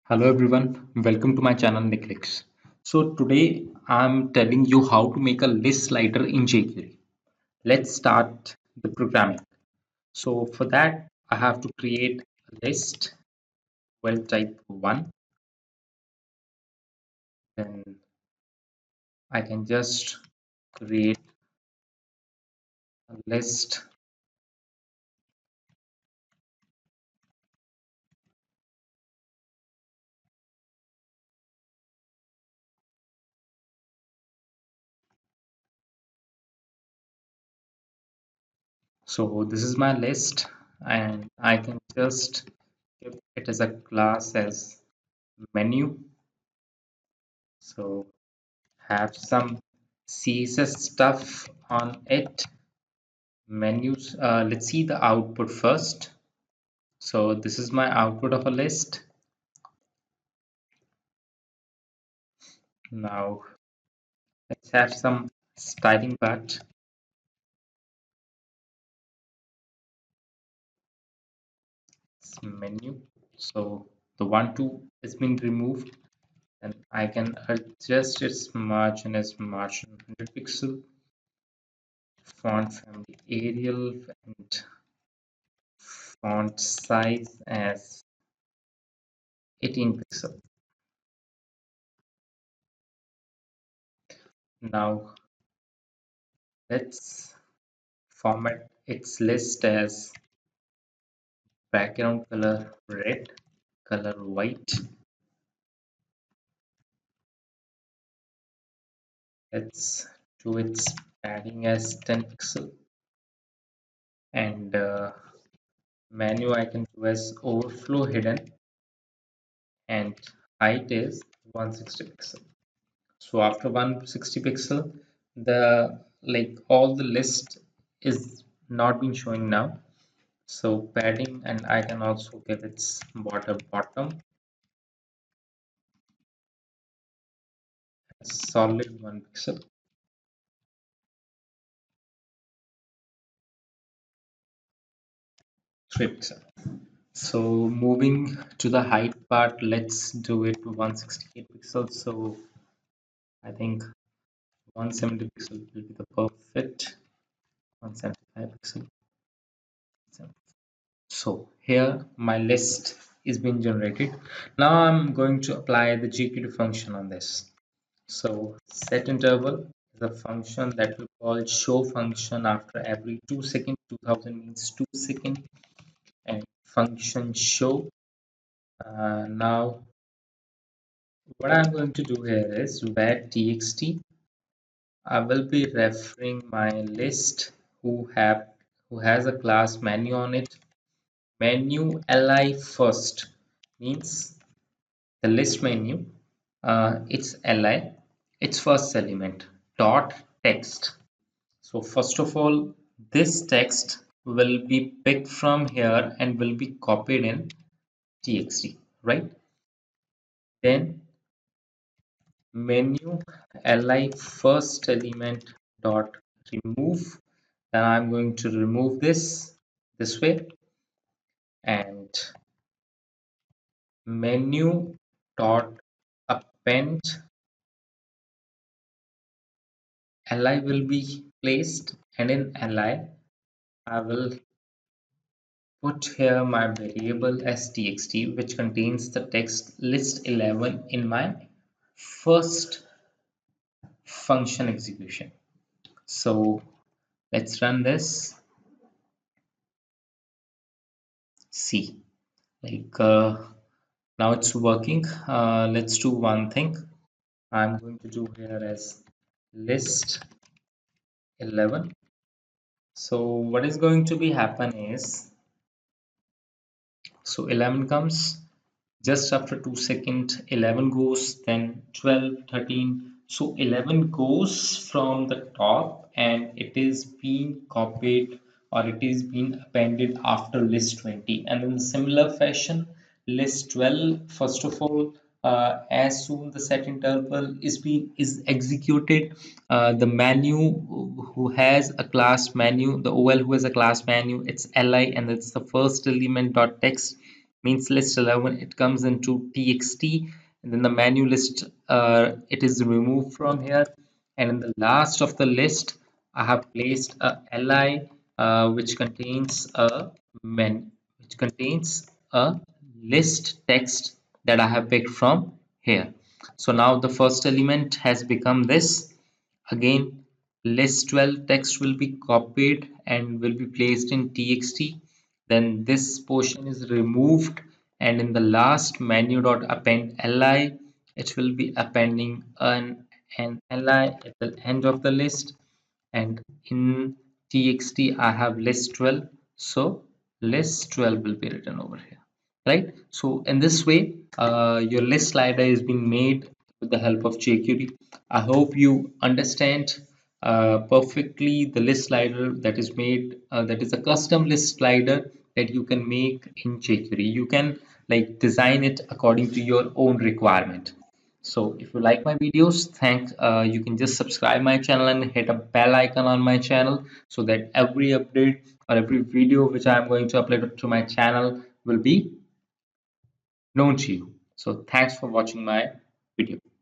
Hello everyone, welcome to my channel Niklix. So today I'm telling you how to make a list slider in jQuery. Let's start the programming. So for that I have to create a list, well type 1, then I can just create a list. So this is my list and I can just give it as a class as menu. So have some CSS stuff on it. Menus, let's see the output first. So this is my output of a list. Now let's have some styling part. It's menu. So the 1 2 has been removed and I can adjust its margin as margin 100 pixel, font family Arial, and font size as 18 pixel. Now let's format its list as background color red, color white. Let's do its padding as 10 pixel and menu I can do as overflow hidden and height is 160 pixel. So after 160 pixel, the all the list is not been showing now. So padding, and I can also give its border bottom solid 1 pixel. Three pixel. So moving to the height part, let's do it 168 pixels. So I think 170 pixel will be the perfect 175 pixel. So here my list is being generated. Now I'm going to apply the jQuery function on this. So setInterval is a function that we call show function after every 2 seconds. 2000 means 2 seconds, and function show. Now what I'm going to do here is var.txt. I will be referring my list who has a class menu on it. Menu li first means the list menu. It's li, its first element dot text. So first of all, this text will be picked from here and will be copied in txt, right? Then menu li first element dot remove. Then I'm going to remove this way, and menu dot append li will be placed, and in li I will put here my variable as txt, which contains the text list 11 in my first function execution. So let's run this. See, now it's working. Let's do one thing. I'm going to do here as list 11. So what is going to be happen is, so 11 comes just after 2 seconds, 11 goes, then 12, 13. So 11 goes from the top and it is being copied, or it is being appended after list 20. And in similar fashion, list 12, first of all, as soon the set interval is executed, the menu who has a class menu, the OL who has a class menu, it's li, and it's the first element dot text. means list 11, it comes into txt, and then the menu list, it is removed from here, and in the last of the list I have placed a li, which contains a men which contains a list text that I have picked from here. So now the first element has become this. Again, list 12 text will be copied and will be placed in txt. Then this portion is removed, and in the last menu.append li, it will be appending an li at the end of the list. And in txt I have list 12, so list 12 will be written over here, right? So in this way, your list slider is being made with the help of jQuery. I hope you understand perfectly the list slider that is made, that is a custom list slider that you can make in jQuery. You can like design it according to your own requirement. So if you like my videos, you can just subscribe my channel and hit a bell icon on my channel, so that every update or every video which I am going to upload to my channel will be known to you. So thanks for watching my video.